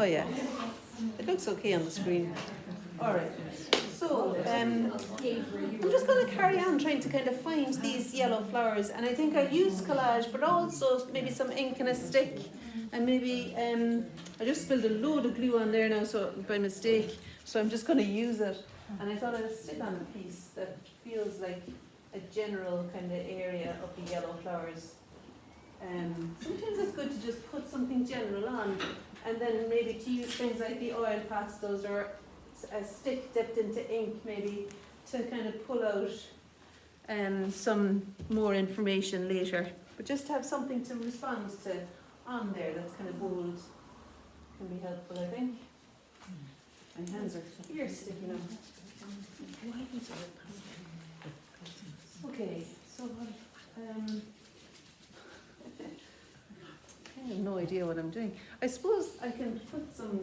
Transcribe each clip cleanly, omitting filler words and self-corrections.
Oh yeah, it looks okay on the screen. All right. So I'm just going to carry on trying to kind of find these yellow flowers, and I think I use collage, but also maybe some ink and a stick, and maybe I just spilled a load of glue on there now, so by mistake. So I'm just going to use it, and I thought I'd stick on a piece that feels like a general kind of area of the yellow flowers. Sometimes it's good to just put something general on, and then maybe to use things like the oil pastels or a stick dipped into ink maybe to kind of pull out some more information later. But just to have something to respond to on there that's kind of bold can be helpful, I think. My hands are fierce sticky now. Okay, so I have no idea what I'm doing. I suppose I can put some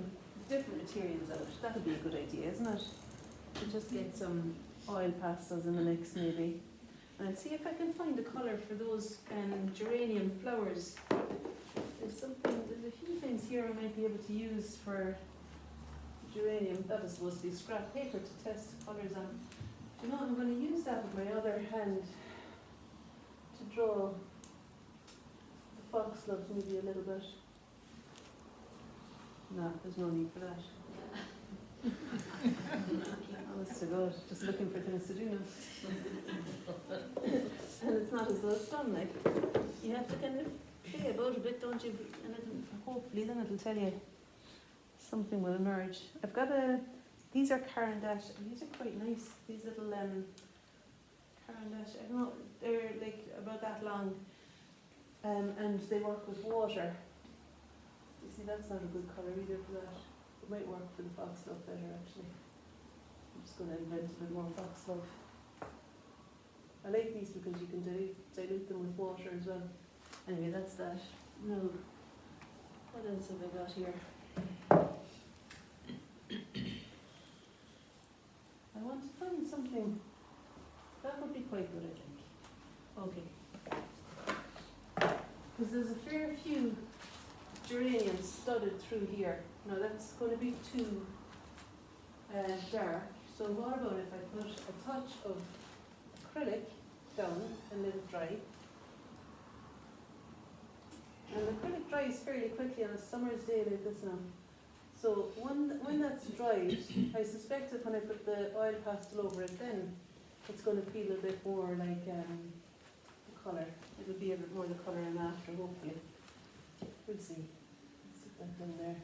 different materials out. That would be a good idea, isn't it? To just get some oil pastels in the mix maybe. And see if I can find a colour for those geranium flowers. There's a few things here I might be able to use for geranium. That was supposed to be scrap paper to test colours on. You know, I'm going to use that with my other hand to draw the foxglove maybe a little bit. No, there's no need for that. Honest to God, just looking for things to do now. And it's not as though it's done, like. You have to kind of play about a bit, don't you? And hopefully then it'll tell you something will emerge. I've got these are Caran d'Ache. These are quite nice. These little Caran d'Ache. I don't know, they're like about that long. And they work with water. You see, that's not a good colour either for that. It might work for the foxglove better, actually. I'm just going to invent a bit more foxglove. I like these because you can dilute them with water as well. Anyway, that's that. No. What else have I got here? I want to find something that would be quite good, I think. Okay. Because there's a fair few geraniums studded through here. Now that's going to be too dark. So what about if I put a touch of acrylic down and let it dry? And acrylic dries fairly quickly on a summer's day like this now. So when that's dried, I suspect that when I put the oil pastel over it, then it's going to feel a bit more like the colour. It'll be a bit more the colour in after, hopefully. We'll see. Stick that down there.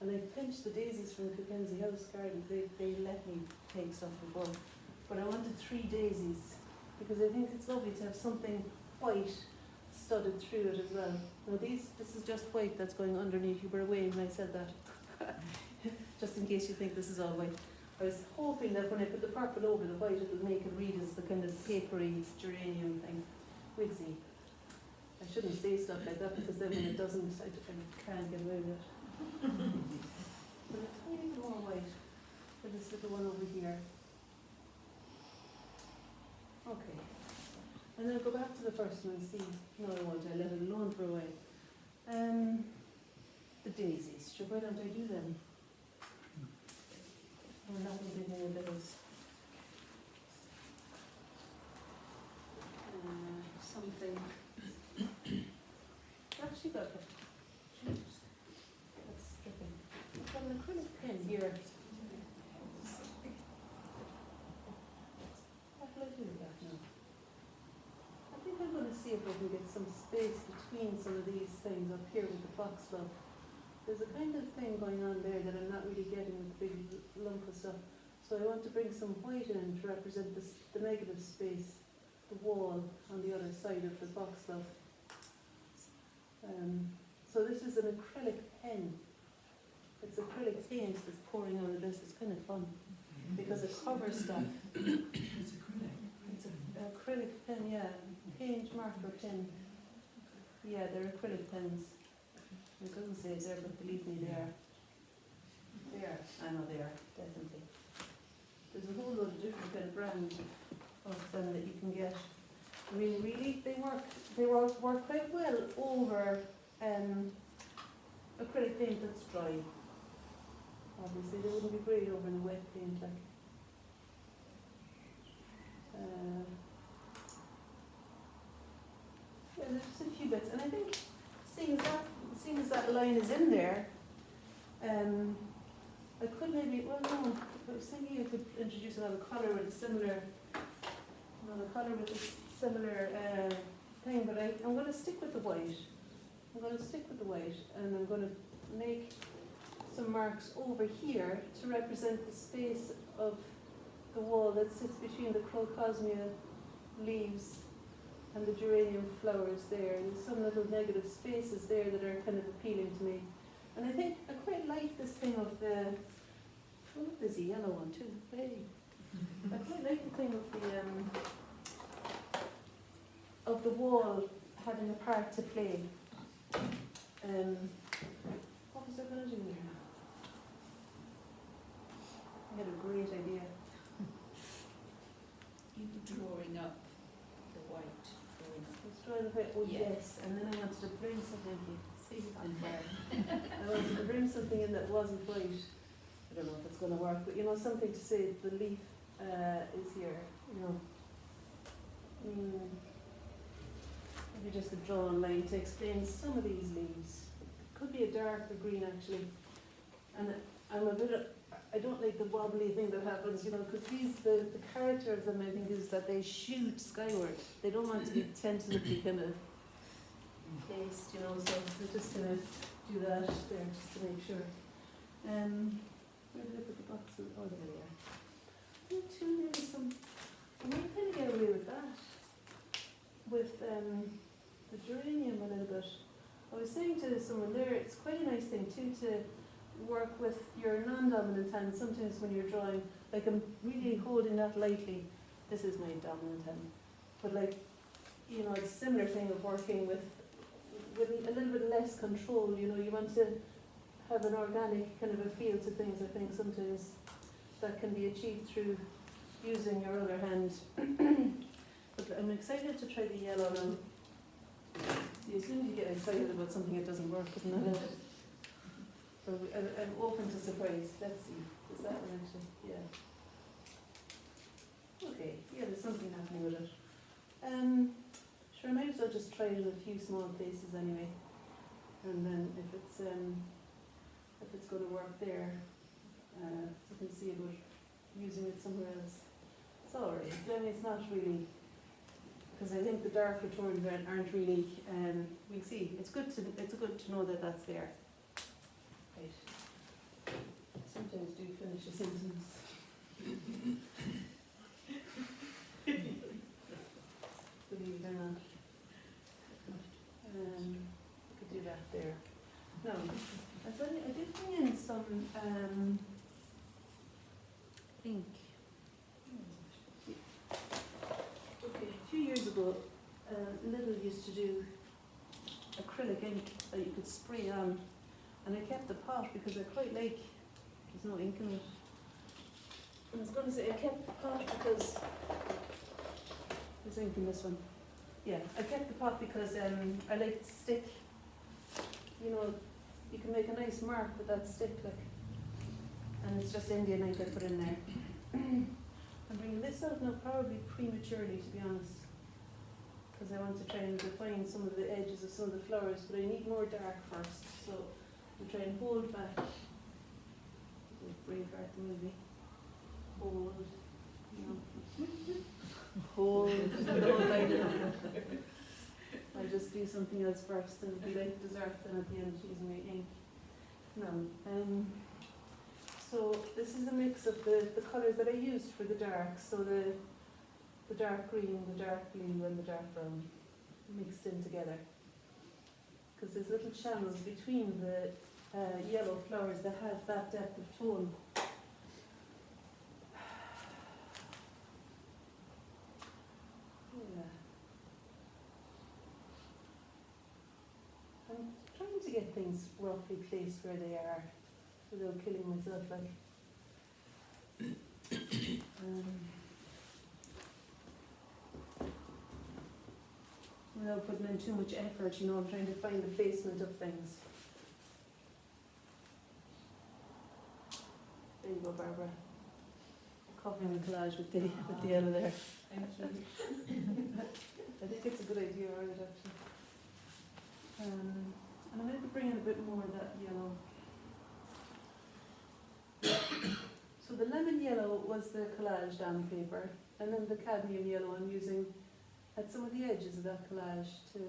And I pinched the daisies from the Mackenzie House garden. They let me take stuff before. But I wanted 3 daisies because I think it's lovely to have something white studded through it as well. Now this is just white that's going underneath. You were away when I said that. Just in case you think this is all white. I was hoping that when I put the purple over the white, it would make it read as the kind of papery geranium thing. We'll see. I shouldn't say stuff like that because then when it doesn't, I can't get away with it. But a tiny bit more white for this little one over here. Okay. And then I'll go back to the first one and see. No, I won't. I let it alone for a while. The daisies. Sure, why don't I do them? Or not a bit more bills. Something. I've actually got a. That's stripping. I've got an acrylic pen here. What will I do with that now? I think I'm going to see if I can get some space between some of these things up here with the foxglove. There's a kind of thing going on there that I'm not really getting with the big lump of stuff. So I want to bring some white in to represent this, the negative space, the wall on the other side of the foxglove. So this is an acrylic pen. It's acrylic paint that's pouring out of this. It's kind of fun because it covers stuff. It's acrylic. It's an acrylic pen, yeah. Paint marker pen. Yeah, they're acrylic pens. It doesn't say it there, but believe me, they are. They are. I know they are, definitely. There's a whole lot of different kind of brands of them that you can get. I mean, really, they work quite well over acrylic paint that's dry. obviously they wouldn't be great over in the wet paint, like. Yeah, there's just a few bits, and I think seeing as that line is in there, I could maybe, well no, I was thinking I could introduce another colour with a similar, thing, but I'm going to stick with the white. And I'm going to make some marks over here to represent the space of the wall that sits between the crocosmia leaves and the geranium flowers there. There's some little negative spaces there that are kind of appealing to me. And I think I quite like this thing of the, oh look, there's a yellow one too, hey. I quite like the thing of the wall having a part to play. What was I going to do there now? I had a great idea. You were drawing up the white. Let's try the white. Oh Yeah. yes, and then I wanted to bring something in. See on fire. I wanted to bring something in that wasn't white. I don't know if it's going to work, but you know, something to say the leaf is here. You know. Maybe just a drawn line to explain some of these leaves. It could be a darker green actually. And I'm a bit, I don't like the wobbly thing that happens, you know, because the character of them I think is that they shoot skyward. They don't want to be tentatively kind of placed, you know, so we're just going to do that there just to make sure. Where did I put the boxes? Oh, there they are. Maybe some, I might kind of get away with that. With the geranium a little bit. I was saying to someone there, it's quite a nice thing too to work with your non-dominant hand. Sometimes when you're drawing, like I'm really holding that lightly. This is my dominant hand. But like, you know, it's a similar thing of working with a little bit less control. You know, you want to have an organic kind of a feel to things. I think sometimes that can be achieved through using your other hand. But I'm excited to try the yellow now. See, as soon as you get excited about something, it doesn't work, isn't it? So I'm open to surprise. Let's see. Is that one actually? Yeah. Okay. Yeah, there's something happening with it. Sure, I might as well just try it in a few small places anyway. And then if it's going to work there, you can see about using it somewhere else. It's alright. I mean, it's not really. Because I think the darker tones aren't really, we'll see. It's good to know that that's there. Right. Sometimes do finish a sentence. Believe it or not. I could do that there. No, I did bring in some ink. A few years ago, Lidl used to do acrylic ink that you could spray on, and I kept the pot because I quite like, there's no ink in it. I was going to say I kept the pot because, there's ink in this one. Yeah, I kept the pot because I like to stick, you know, you can make a nice mark with that stick, like, and it's just Indian ink I put in there. I'm bringing this out now probably prematurely, to be honest, because I want to try and define some of the edges of some of the flowers, but I need more dark first, so I'll try and hold back. Braveheart the movie. Hold, you know. Hold the whole line. I'll just do something else first, and it'll be like dessert, then at the end using my ink. No. So this is a mix of the colours that I used for the dark. So the dark green, the dark blue and the dark brown mixed in together. Because there's little channels between the yellow flowers that have that depth of tone. Yeah. I'm trying to get things roughly placed where they are, without killing myself, like. Without putting in too much effort, you know, I'm trying to find the placement of things. There you go, Barbara. Covering the collage with the yellow there. Thank you. I think it's a good idea, right, actually. And I'm going to bring in a bit more of that yellow. So the lemon yellow was the collage down paper, and then the cadmium yellow I'm using at some of the edges of that collage to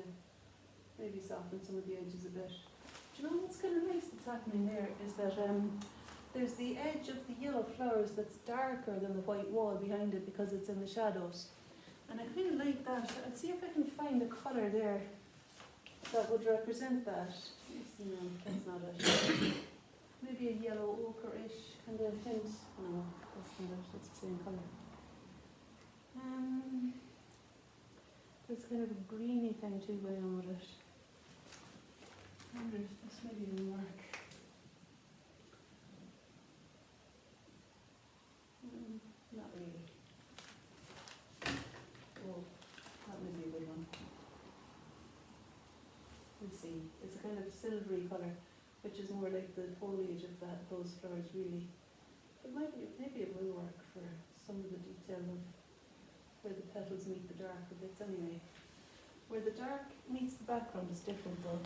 maybe soften some of the edges a bit. Do you know what's kind of nice that's happening there is that there's the edge of the yellow flowers that's darker than the white wall behind it because it's in the shadows. And I kind of like that. I'll see if I can find a colour there that would represent that. No, that's not it. Maybe a yellow ochre-ish kind of hint. No, that's not it. It's the same colour. There's kind of a greeny thing too going on with it. I wonder if this maybe will work. Not really. Oh, that may be a good one. Let's see. It's a kind of silvery colour, which is more like the foliage of those flowers really. But maybe it will work for some of the detail of where the petals meet the darker bits anyway. Where the dark meets the background is different though.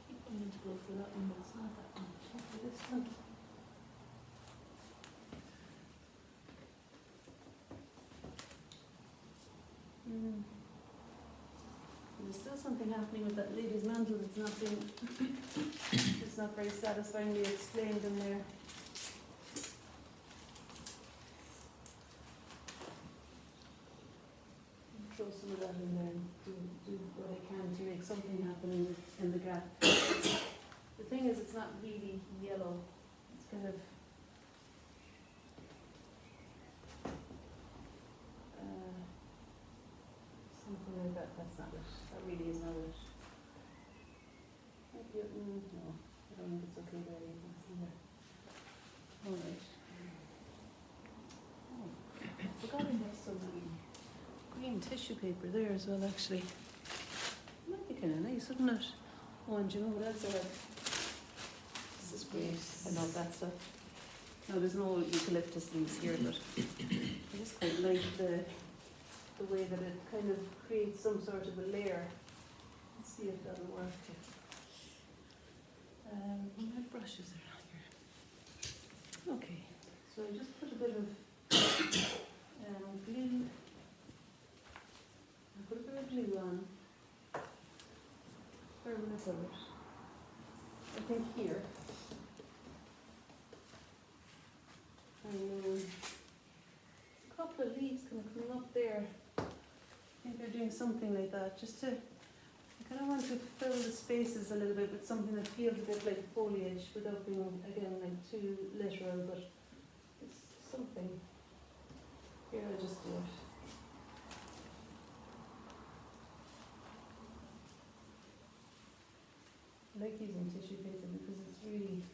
Keep wanting to go for that one, but it's not that one. Okay, this one. There's still something happening with that lady's mantle that's not being, it's not very satisfyingly explained in there. Throw some of that in there and do what I can to make something happen in the gap. The thing is, it's not really yellow. It's kind of something like that. That's not it. That really is not it. Maybe no, I don't think it's okay there either. All right. Oh, I forgot I have some green tissue paper there as well, actually. It might be kind of nice, wouldn't it? Oh, and do you know what else I have? This is great. I love that stuff. No, there's no eucalyptus leaves here, but I just quite like the way that it kind of creates some sort of a layer. Let's see if that'll work. My brushes are not here. Okay, so I just put a bit of glue. I put a bit of glue on. Where will I put it? I think here. And a couple of leaves kind of coming up there. I think they're doing something like that, just to, I kind of want to fill the spaces a little bit with something that feels a bit like foliage without being, again, like too literal, but it's something. Here, I'll just do it. I like using tissue paper because it's really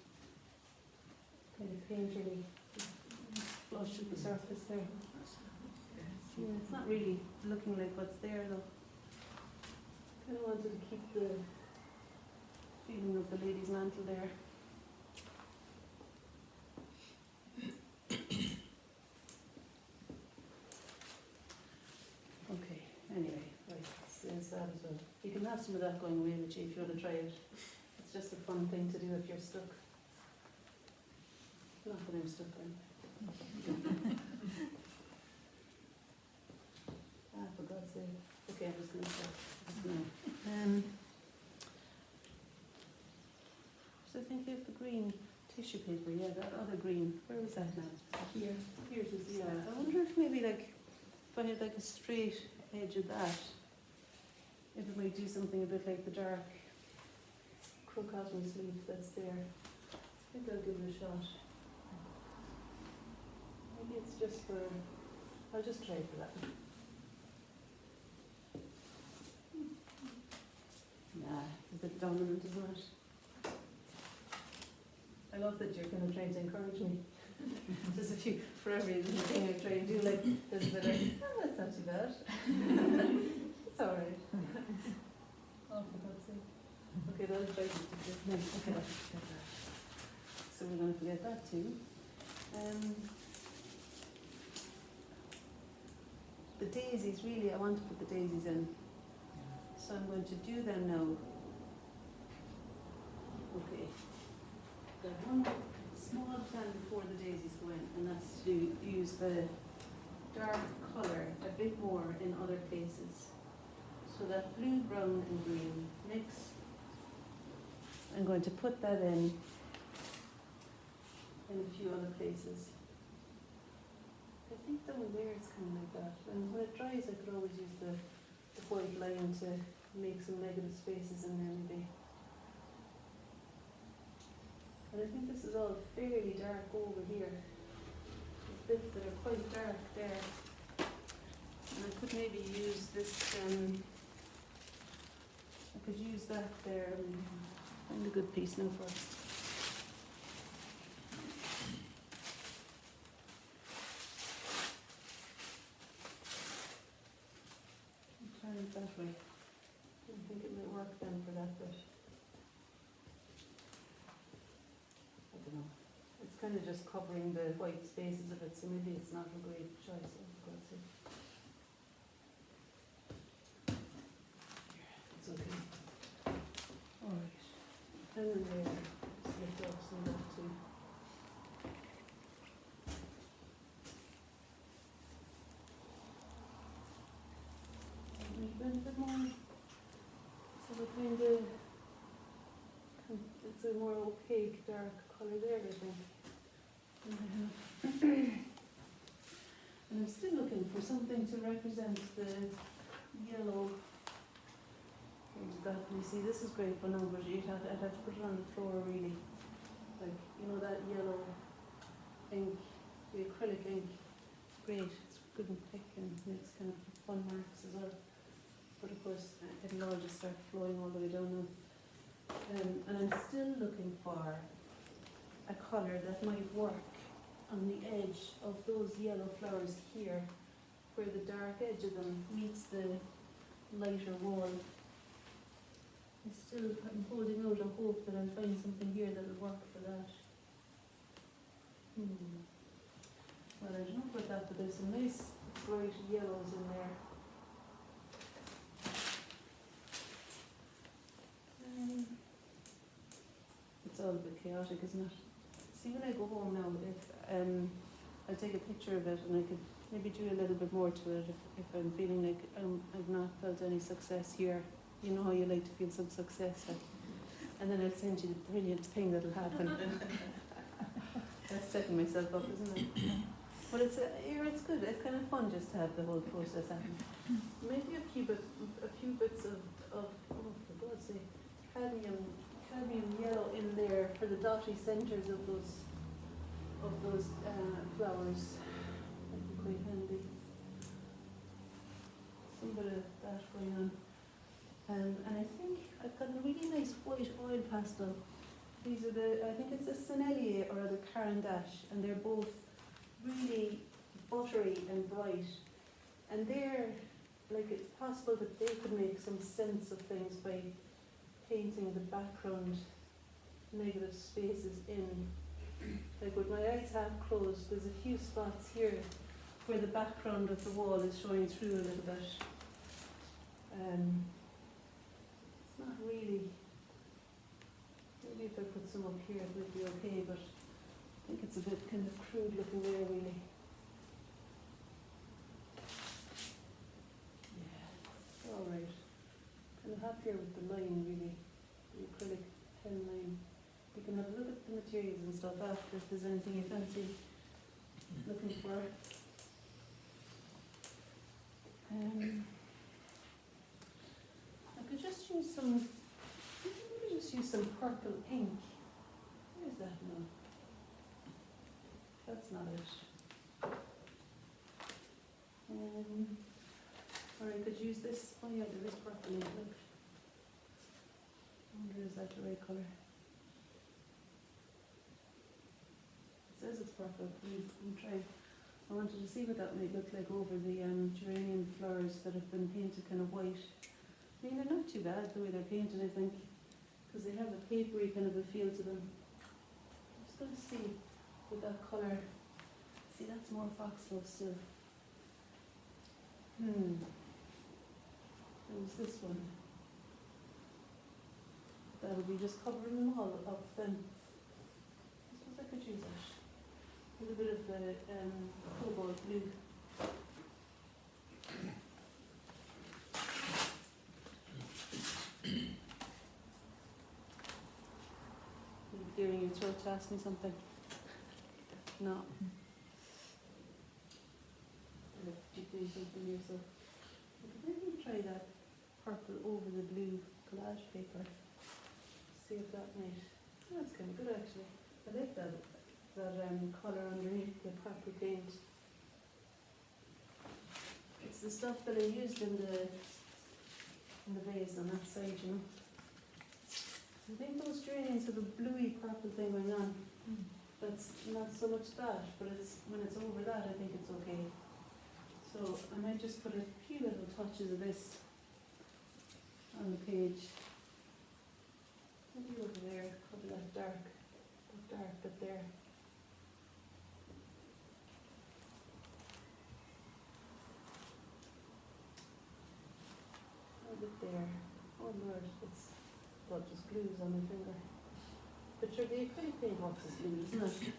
kind of painterly, flush with the surface there. Yeah, it's not really looking like what's there though. Kind of wanted to keep the feeling of the lady's mantle there. Okay, anyway, right, there's that as well. You can have some of that going away with you if you want to try it. It's just a fun thing to do if you're stuck. Not that I'm stuck in. For God's sake. Okay, I'm just going to stop. So I think you have the green tissue paper, yeah, that other green. Where was that now? Here. Here's this, yeah. I wonder if maybe like, if I had like a straight edge of that, if it might do something a bit like the dark crocodile sleeve that's there. I think I'll give it a shot. Maybe it's just for, I'll just try for that. Nah, it's a bit dominant, isn't it? I love that you're kind of trying to encourage me. Just if you, for every little thing I try and do, like, there's a bit of, oh, that's not too bad. It's alright. Oh, for God's sake. Okay, that'll try to do it. No, okay, I'll just get that. so we're going to forget that too. The daisies, really, I want to put the daisies in, so I'm going to do them now. Okay. Got one small plan before the daisies go in, and that's to use the dark colour a bit more in other places. So that blue, brown and green mix, I'm going to put that in a few other places. I think the one there is kind of like that. And when it dries, I could always use the white line to make some negative spaces in there maybe. And I think this is all fairly dark over here. There's bits that are quite dark there. And I could maybe use this, I could use that there. Find a good piece now first. Turn it that way. I think it might work then for that bit. I don't know. It's kind of just covering the white spaces of it, so maybe it's not a great choice, for God's sake. It's okay. Alright. And then there, just lift up some of that too. A bit more, so between the, it's a more opaque dark colour there, I think. And I'm still looking for something to represent the yellow. You see, this is great for numbers. I'd have to put it on the floor really. Like, you know, that yellow ink, the acrylic ink. Great, it's good and thick and makes kind of fun marks as well. But of course, it'll all just start flowing all the way down now. And I'm still looking for a colour that might work on the edge of those yellow flowers here, where the dark edge of them meets the lighter wall. I'm holding out a hope that I'll find something here that'll work for that. Well, I don't know about that, but there's some nice bright yellows in there. It's all a bit chaotic, isn't it? See, when I go home now, if I'll take a picture of it and I could maybe do a little bit more to it if I'm feeling like I've not felt any success here. You know how you like to feel some success, and then I'll send you the brilliant thing that'll happen. That's setting myself up, isn't it? But it's good. It's kind of fun just to have the whole process happen. Maybe a few bits of oh, for God's sake, cadmium yellow in there for the dotty centres of those flowers. That'd be quite handy. Some bit of that going on. And I think I've got a really nice white oil pastel. These are I think it's the Sennelier or the Caran d'Ache, and they're both really buttery and bright. And they're, like, it's possible that they could make some sense of things by painting the background negative spaces in. Like with my eyes half closed, there's a few spots here where the background of the wall is showing through a little bit. It's not really, maybe if I put some up here it would be okay, but I think it's a bit kind of crude looking there really. Yeah, alright. Kind of happier with the line really, the acrylic pen line. You can have a look at the materials and stuff after if there's anything you fancy looking for. I could just use some purple ink. Where's that now? That's not it. Or I could use this. Oh yeah, there is purple ink. Look. I wonder is that the right colour? It says it's purple. I'm trying. I wanted to see what that might look like over the geranium flowers that have been painted kind of white. I mean, they're not too bad the way they're painted, I think, because they have a papery kind of a feel to them. Just just going to see with that colour. See, that's more foxglove still. There was this one. That would be just covering them all up then. I suppose I could use that. A little bit of the cobalt blue. You're clearing your throat to ask me something? No. Keep doing something here, so I could maybe try that purple over the blue collage paper. See if that might. That's kind of good actually. I like that colour underneath the purple paint. It's the stuff that I used in the vase on that side, you know. So I think those geraniums have a bluey purple thing going on. That's not so much that, but it's when it's over that, I think it's okay. So I might just put a few little touches of this on the page. Maybe over there, cover that dark bit there. A bit there. Oh Lord, it's well, just glues on my finger. But sure, the acrylic paint works as glue, doesn't it?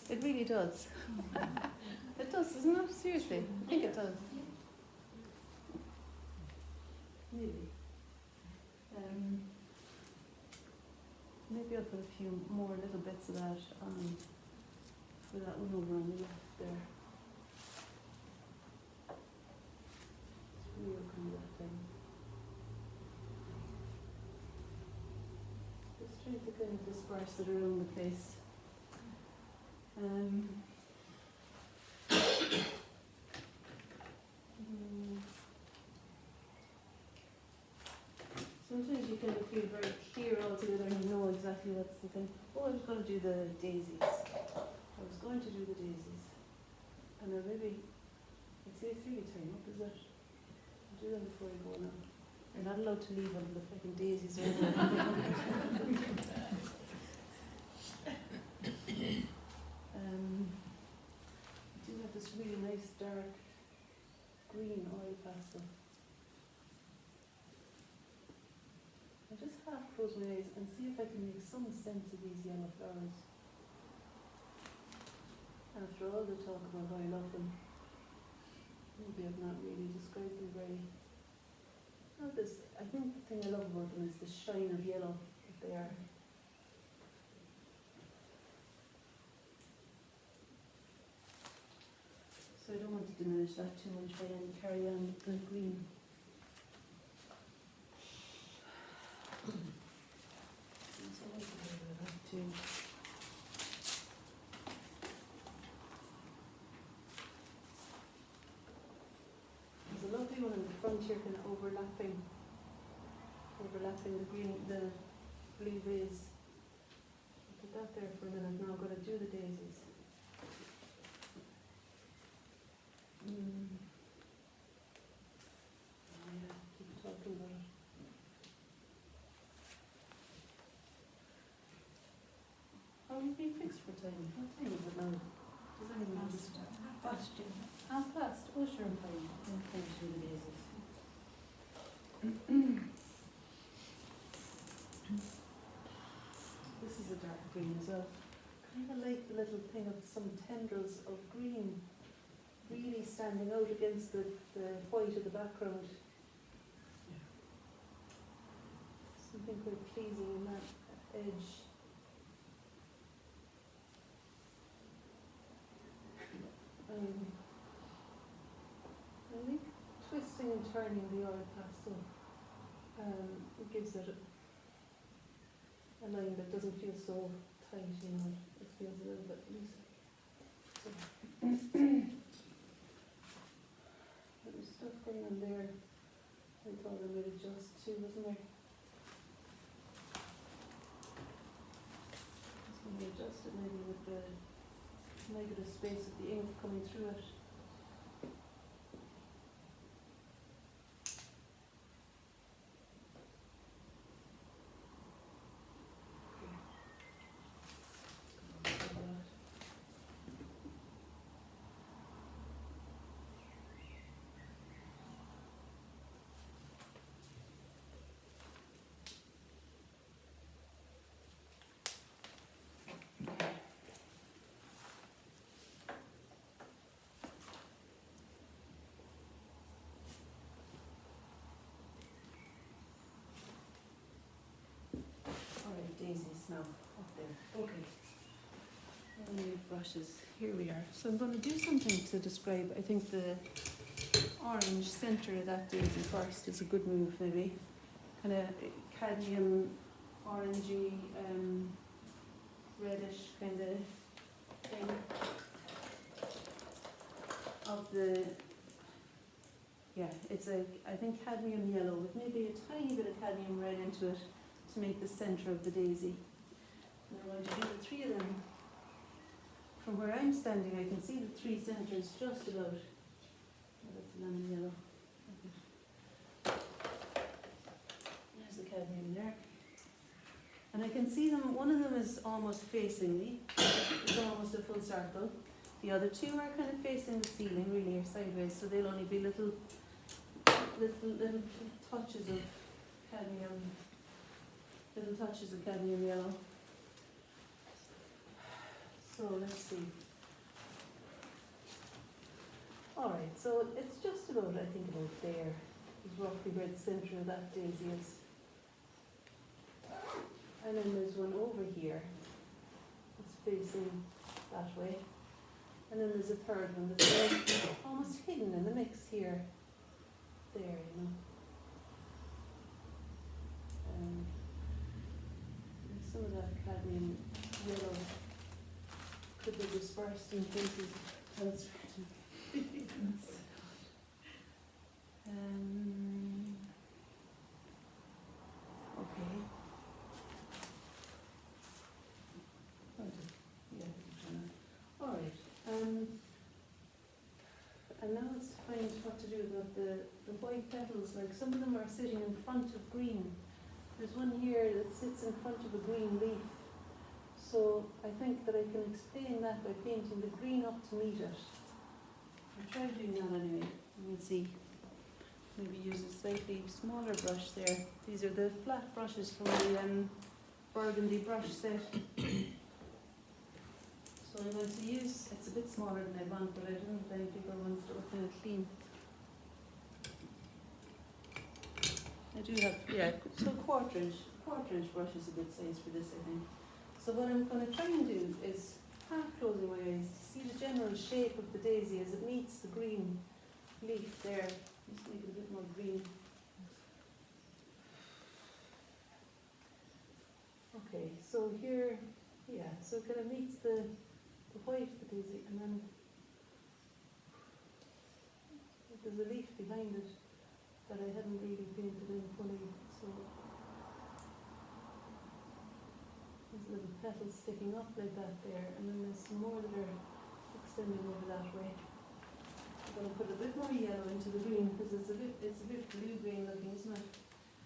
It really does. It does, doesn't it? Seriously, I think it does. Maybe. Maybe I'll put a few more little bits of that for that one over on the left there. It's real kind of that thing. Just trying to kind of disperse it around the place. Sometimes you kind of feel very clear altogether and you know exactly what's the thing. Oh, I was going to do the daisies. And then maybe, it's really tying up, is it? I'll do them before you go now. You're not allowed to leave them, the fucking daisies are over. I do have this really nice dark green oil pastel. I just half close my eyes and see if I can make some sense of these yellow flowers. After all the talk about how I love them, maybe I've not really described them very. Not this. I think the thing I love about them is the shine of yellow that they are. So I don't want to diminish that too much by then carry on with the green. So I like a little bit of that too. There's a lovely one in the front here, kind of overlapping the green, the blue vase. Put that there for a minute. Now I'm going to do the daisies. Oh yeah, keep talking about it. How will we fixed for time? What time is it now? Does anyone know? Half past? Oh sure, I'm fine. I'm fine to do the daisies. This is a dark green as well. Kind of like the little thing of some tendrils of green really standing out against the white of the background. Something quite pleasing in that edge. I think twisting and turning the oil pastel gives it a line that doesn't feel so tight, you know, it feels a little bit loose. So, there was stuff going on there I thought I would adjust too, wasn't there? Just going to adjust it maybe with the negative space of the ink coming through it. bits now up there. Okay. New brushes. Here we are. So I'm going to do something to describe. I think the orange centre of that daisy first is a good move, maybe. Kind of cadmium, orangey, reddish kind of thing. Of the, yeah, it's a, I think cadmium yellow with maybe a tiny bit of cadmium red into it to make the centre of the daisy. And I'm going to do the three of them. From where I'm standing, I can see the three centres just about. Oh, that's lemon yellow. There's the cadmium there. And I can see them, one of them is almost facing me. It's almost a full circle. The other two are kind of facing the ceiling, really, or sideways, so they'll only be little touches of cadmium, yellow. So let's see. All right, so it's just about, I think, about there is roughly where the centre of that daisy is. And then there's one over here. It's facing that way. And then there's a third one that's almost hidden in the mix here. There, you know. And some of that cadmium yellow could be dispersed in places elsewhere. Okay. All right. And now let's find what to do about the white petals. Like some of them are sitting in front of green. There's one here that sits in front of a green leaf. So I think that I can explain that by painting the green up to meet it. I'll try doing that anyway. We'll see. Maybe use a slightly smaller brush there. These are the flat brushes from the burgundy brush set. So I'm going to use, it's a bit smaller than I want, but I didn't have any bigger ones that were kind of clean. I do have, yeah, so quarter inch brush is a good size for this, I think. So what I'm going to try and do is half closing my eyes to see the general shape of the daisy as it meets the green leaf there. Just make it a bit more green. Okay, so here, yeah, so it kind of meets the white of the daisy, and then there's a leaf behind it that I hadn't really painted in fully, so there's little petals sticking up like that there, and then there's some more that are extending over that way. I'm going to put a bit more yellow into the green because it's a bit blue-green looking, isn't it?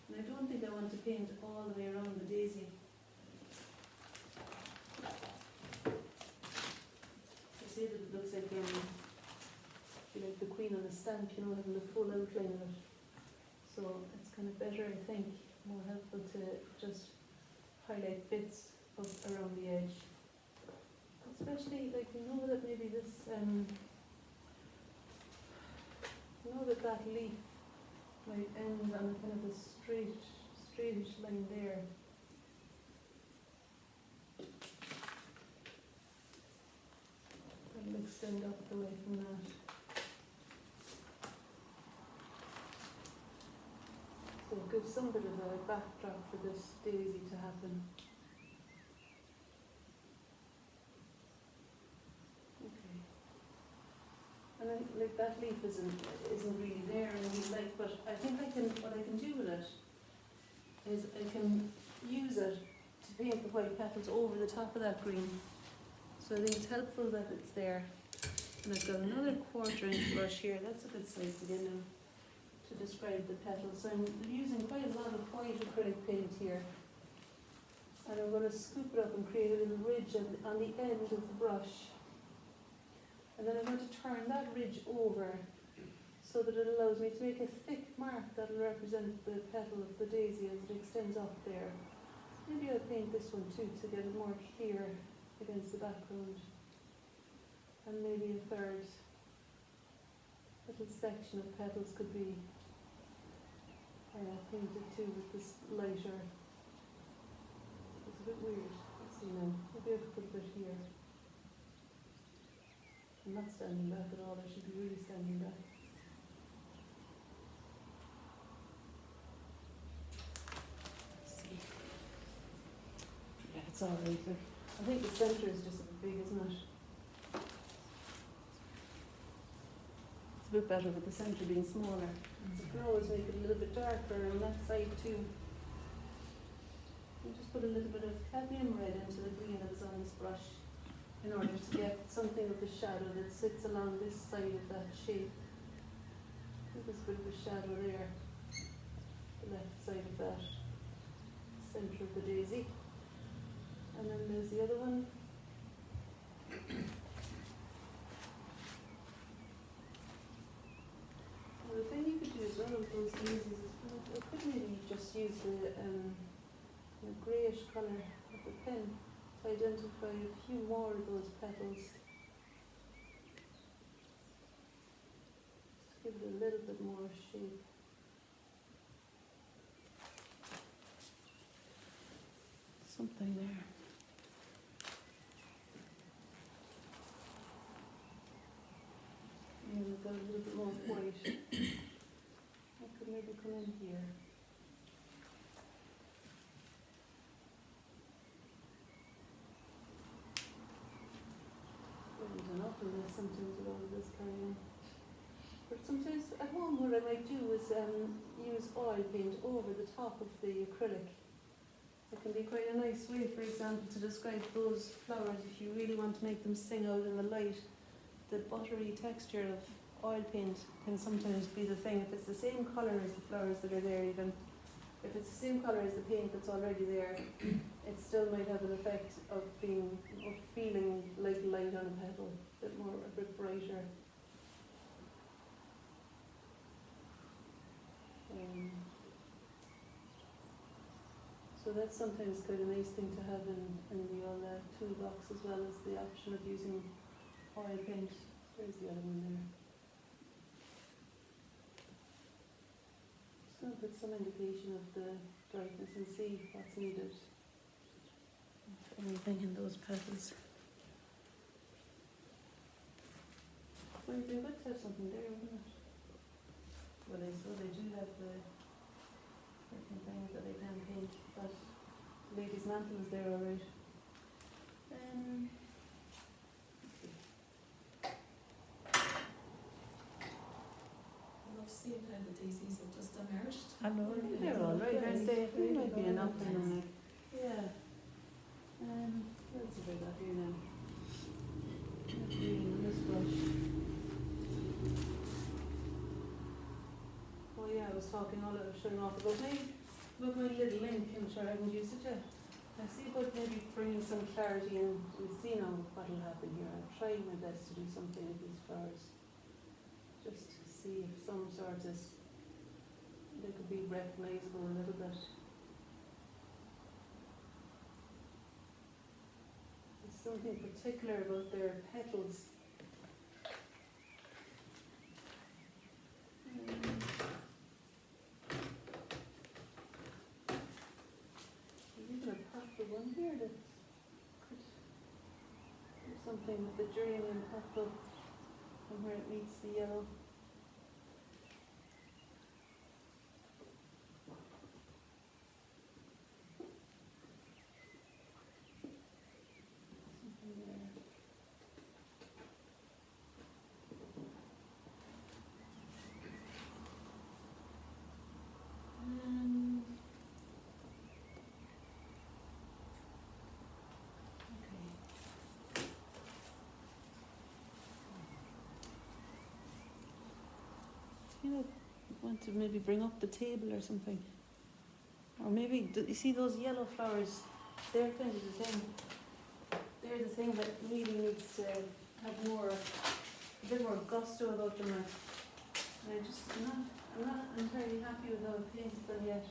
And I don't think I want to paint all the way around the daisy. I say that it looks like the queen on a stamp, you know, having the full outline of it. So it's kind of better, I think, more helpful to just highlight bits of around the edge. Especially, like, we know that maybe this, that leaf might end on kind of a straightish line there. It'll extend up the way from that. So it gives some bit of a backdrop for this daisy to happen. Okay. And then, like, that leaf isn't really there in real life, but I think what I can do with it is I can use it to paint the white petals over the top of that green. So I think it's helpful that it's there. And I've got another 1/4 inch brush here. That's a good size to get in to describe the petals. So I'm using quite a lot of white acrylic paint here. And I'm going to scoop it up and create a little ridge on the end of the brush. And then I'm going to turn that ridge over so that it allows me to make a thick mark that will represent the petal of the daisy as it extends up there. Maybe I'll paint this one too to get it more clear against the background. And maybe a third little section of petals could be painted too with this lighter. It's a bit weird. now. Maybe I could put a bit here. I'm not standing back at all, I should be really standing back. Let's see. Yeah, it's alright. I think the centre is just a bit big, isn't it? It's a bit better with the centre being smaller. You can always make it a little bit darker on that side too. And just put a little bit of cadmium red into the green that was on this brush in order to get something of the shadow that sits along this side of that shape. I think there's a bit of a shadow there, the left side of that centre of the daisy. And then there's the other one. Well, the thing you could do as well with those daisies is I could maybe just use the greyish colour of the pen to identify a few more of those petals. Just give it a little bit more shape. Something there. And we've got a little bit more white. I could maybe come in here. Sometimes with all of this carrying. But sometimes at home what I might do is use oil paint over the top of the acrylic. It can be quite a nice way, for example, to describe those flowers if you really want to make them sing out in the light. The buttery texture of oil paint can sometimes be the thing. If it's the same colour as the flowers that are there, even if it's the same colour as the paint that's already there, it still might have an effect of feeling like light on a petal, a bit brighter. So that's sometimes quite a nice thing to have in the old toolbox, as well as the option of using oil paint. There's the other one there. Just going to put some indication of the brightness and see what's needed. Anything in those petals. Well, it'd be good to have something there, wouldn't it? Well, they do have the certain things that they can paint, but Lady's Mantle is there alright. I love seeing how the daisies have just emerged. I know, they're alright, aren't they? They might be enough in them, like, yeah. Let's see what I got here now. That's green on this brush. Oh yeah, I was talking all I was showing off about my little link. I'm sure I haven't used it yet. I see about maybe bringing some clarity in. We'll see now what will happen here. I'm trying my best to do something with these flowers. Just to see if some sort of, they could be recognisable a little bit. There's something particular about their petals. Even a purple one here that could do something with the geranium purple and where it meets the yellow. Something there. You know, want to maybe bring up the table or something. Or maybe, you see those yellow flowers? They're kind of the thing. They're the thing that really needs to have a bit more gusto about them. And I'm not entirely happy with how I've painted them yet.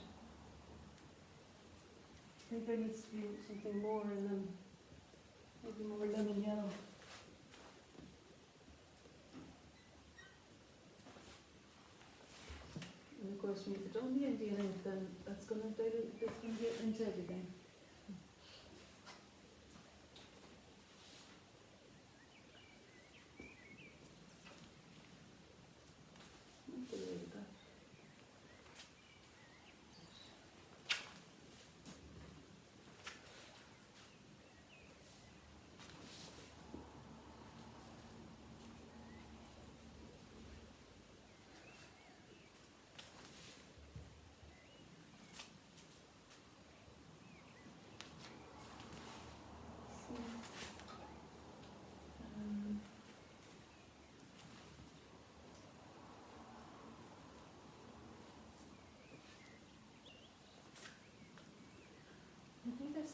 I think there needs to be something more in them. Maybe more lemon yellow. And of course, when you put on the Indian ink, then that's going to dilute, it's going to get into everything.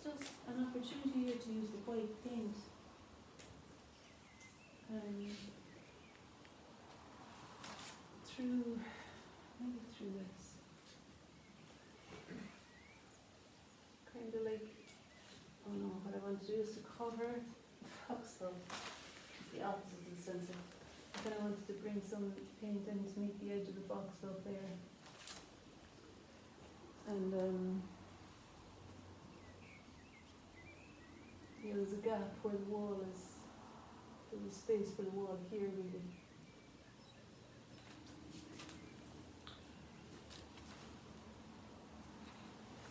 just an opportunity here to use the white paint. Maybe through this. Kind of like, oh no, what I want to do is to cover the foxglove. It's the opposite of the sunset. Then I wanted to bring some paint in to meet the edge of the foxglove there. And yeah, there's a gap where the wall is. There's a space for the wall here, really.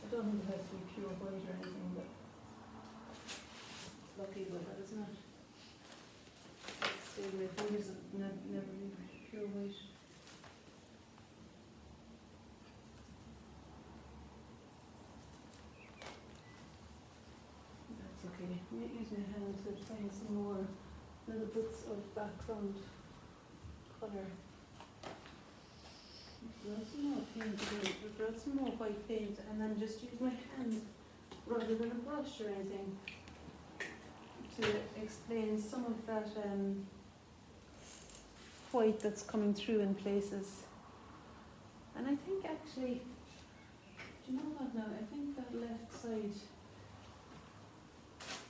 I don't think it has to be pure white or anything, but it's lucky about that, isn't it? My fingers have never been pure white. That's okay. I might use my hand to find some more little bits of background colour. Grab some more paint again, grab some more white paint, and then just use my hand rather than a brush or anything to explain some of that white that's coming through in places. And I think actually, do you know what now? I think that left side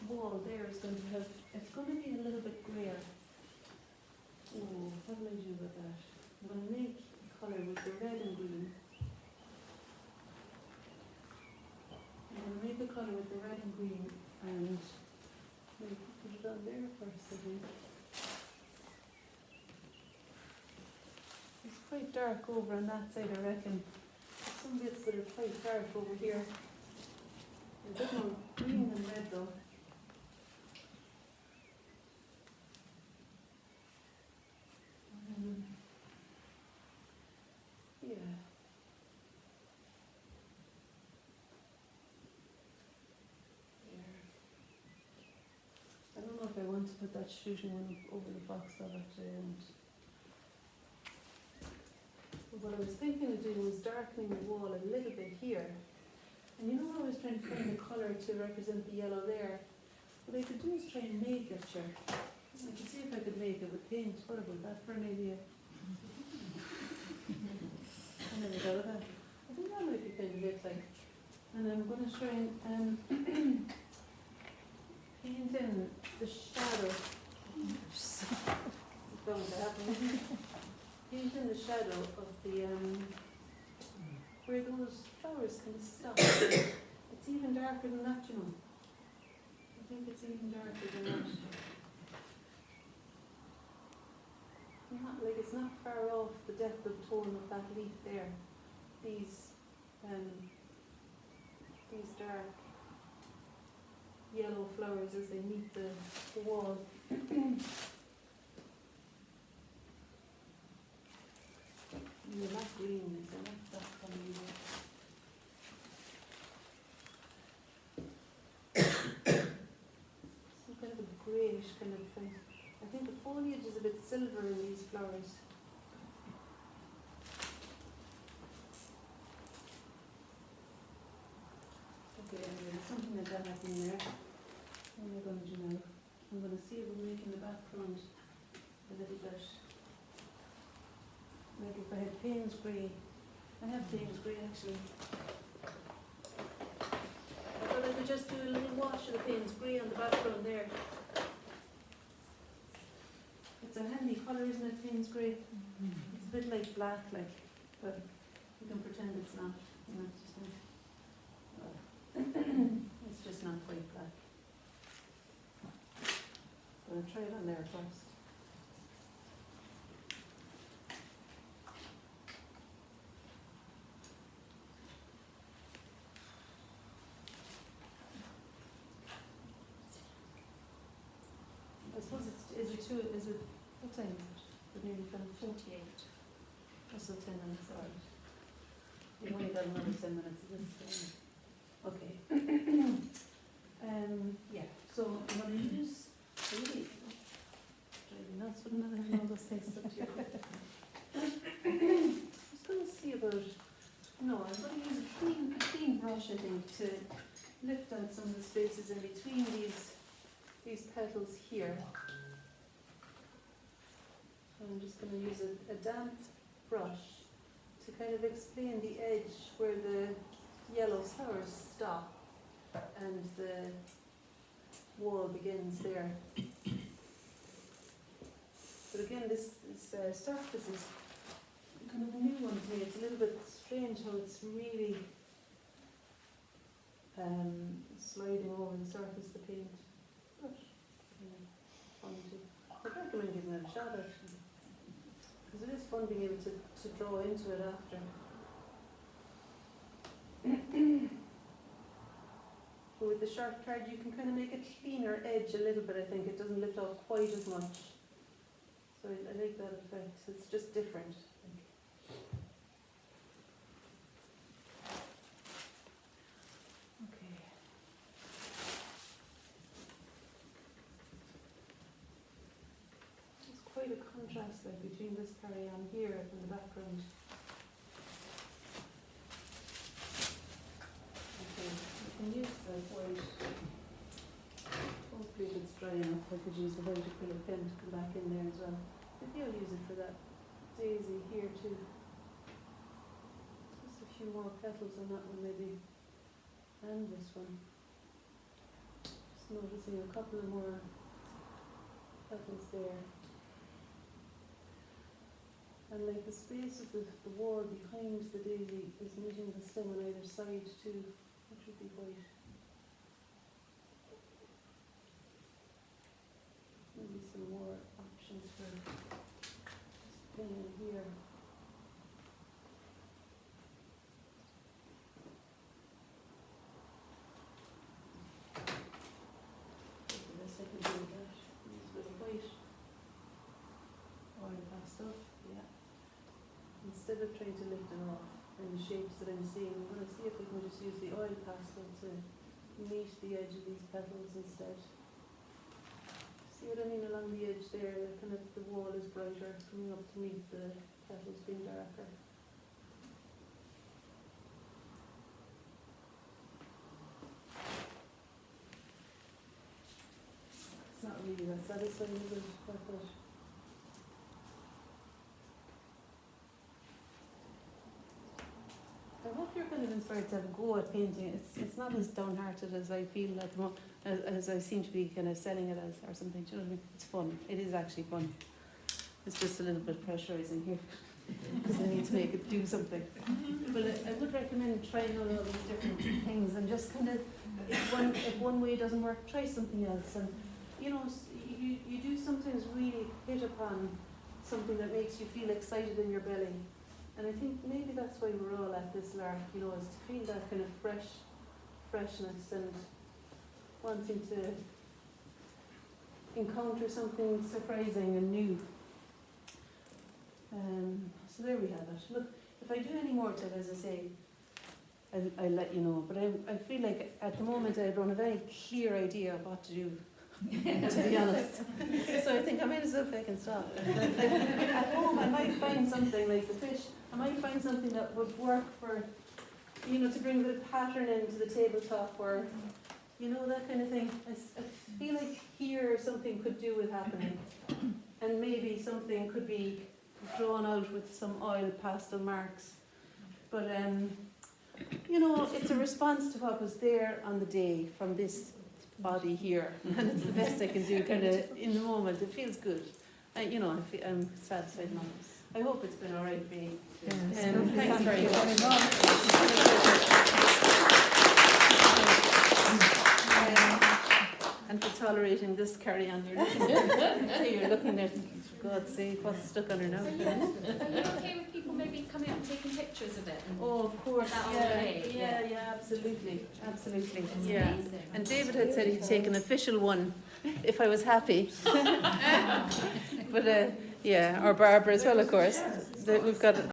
wall there is going to have, it's going to be a little bit grayer. Oh, what will I do with that? I'm going to make a colour with the red and green. I'm going to make a colour with the red and green and maybe put it on there first, I think. It's quite dark over on that side, I reckon. There's some bits that are quite dark over here. A bit more green than red though. Yeah. There. I don't know if I want to put that shooting one up over the foxglove actually. What I was thinking of doing was darkening the wall a little bit here. And you know how I was trying to find the colour to represent the yellow there? What I could do is try and make it, sure. I could see if I could make it with paint. What about that for an idea? I never thought of that. I think that might be kind of it, like. And I'm going to try and paint in the shadow. It's going to happen. Paint in the shadow of the, where those flowers kind of stop. It's even darker than that, you know. I think it's even darker than that. Not, like it's not far off the depth of tone of that leaf there. These dark yellow flowers as they meet the wall. They're not green, they're not that colour either. Some kind of a greyish kind of thing. I think the foliage is a bit silver in these flowers. Okay, anyway, there's something like that happening there. What am I going to do now? I'm going to see if I'm making the background a little bit. Like if I had Payne's grey. I have Payne's grey actually. I thought I could just do a little wash of the Payne's grey on the background there. It's a handy colour, isn't it, Payne's grey? It's a bit like black, like, but you can pretend it's not. You know, it's just not. It's just not quite black. But I'll try it on there first. I suppose is it, what time is it? It's nearly 48. Also 10 minutes, alright. You've only got another 10 minutes of this. Okay. Yeah, so I'm going to use, really, driving nuts with all those things stuck to your head. I'm just going to see about, no, I'm going to use a clean brush, I think, to lift out some of the spaces in between these petals here. So I'm just going to use a damp brush to kind of explain the edge where the yellow flowers stop and the wall begins there. But again, this surface is kind of a new one to me. It's a little bit strange how it's really sliding over the surface, the paint. But, fun to, I'd recommend giving it a shot actually. Because it is fun being able to draw into it after. But with the sharp card you can kind of make a cleaner edge a little bit, I think. It doesn't lift off quite as much. So I like that effect. It's just different. Okay. There's quite a contrast like between this carry-on here and the background. Okay, I can use the white. Hopefully if it's dry enough I could use the white acrylic pen to come back in there as well. Maybe I'll use it for that daisy here too. Just a few more petals on that one maybe. And this one. Just noticing a couple of more petals there. And like the space of the wall behind the daisy is meeting the stem on either side too, which would be white. Maybe some more options for playing in here. This I can do that. Use a bit of white oil pastel, yeah. Instead of trying to lift it off in the shapes that I'm seeing, I'm going to see if I can just use the oil pastel to meet the edge of these petals instead. See what I mean along the edge there? Kind of the wall is brighter coming up to meet the petals being darker. It's not really that satisfying, is it? But I hope you're kind of inspired to have a go at painting. It's not as downhearted as I feel at the moment, as I seem to be kind of selling it as or something. Do you know what I mean? It's fun. It is actually fun. It's just a little bit pressurizing here because I need to make it do something. But I would recommend trying out all these different things and just kind of, if one way doesn't work, try something else. And you know, you do sometimes really hit upon something that makes you feel excited in your belly. And I think maybe that's why we're all at this lark, you know, is to feel that kind of freshness and wanting to encounter something surprising and new. So there we have it. Look, if I do any more to it, as I say, I'll let you know. But I feel like at the moment I don't have any clear idea of what to do, to be honest. So I think I might as well fake and stop. At home I might find something like the fish. I might find something that would work for, you know, to bring the pattern into the tabletop or, you know, that kind of thing. I feel like here something could do with happening. And maybe something could be drawn out with some oil pastel marks. But, you know, it's a response to what was there on the day from this body here. And it's the best I can do kind of in the moment. It feels good. You know, I'm satisfied now. I hope it's been all right for you. Thanks very much. And for tolerating this carry-on. You're looking at, for God's sake, what's stuck on her now? Are you okay with people maybe coming up and taking pictures of it? Oh, of course. That Yeah, way, yeah, absolutely. Absolutely. It's Yeah. amazing. And David had said he'd take an official one if I was happy. But yeah, or Barbara as well, of course. We've got